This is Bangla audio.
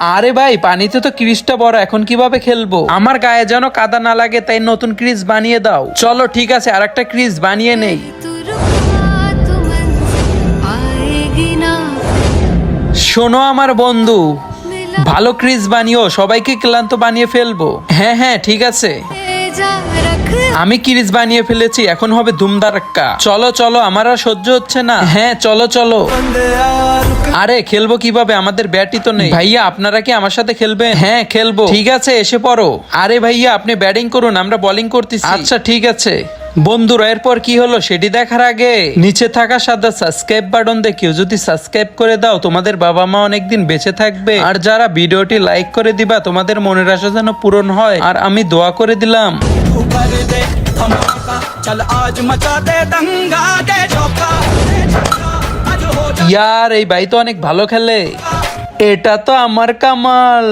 আরে ভাই পানিতে তো ক্রিজটা বড়, এখন কিভাবে খেলবো? আমার গায়ে যেন কাদা না লাগে, তাই নতুন ক্রিজ বানিয়ে দাও। চলো ঠিক আছে, আর একটা ক্রিজ বানিয়ে নেই। শোনো আমার বন্ধু, ভালো ক্রিজ বানিও, সবাইকে ক্লান্ত বানিয়ে ফেলবো। হ্যাঁ হ্যাঁ ঠিক আছে, আমি ক্রিজ বানিয়ে ফেলেছি, এখন হবে ধুমধারাক্কা। চলো চলো, আমার আর সহ্য হচ্ছে না। হ্যাঁ চলো চলো। আরে খেলবো কিভাবে, আমাদের ব্যাটই তো নেই। ভাইয়া আপনারা কি আমার সাথে খেলবেন? হ্যাঁ খেলবো। ঠিক আছে এসে পড়ো। আরে ভাইয়া আপনি ব্যাটিং করুন, আমরা বোলিং করতেছি। আচ্ছা ঠিক আছে। বন্ধুরা এরপর কি হলো সেটি দেখার আগে নিচে থাকা সাদা সাবস্ক্রাইব বাটন দিয়ে কেউ যদি সাবস্ক্রাইব করে দাও, তোমাদের বাবা মা অনেকদিন বেঁচে থাকবে। আর যারা ভিডিওটি লাইক করে দিবা, তোমাদের মনের আশা যেন পূরণ হয়। আর আমি দোয়া করে দিলাম। ইয়ার এই ভাই তো অনেক ভালো খেলে, এটা তো আমার কামাল।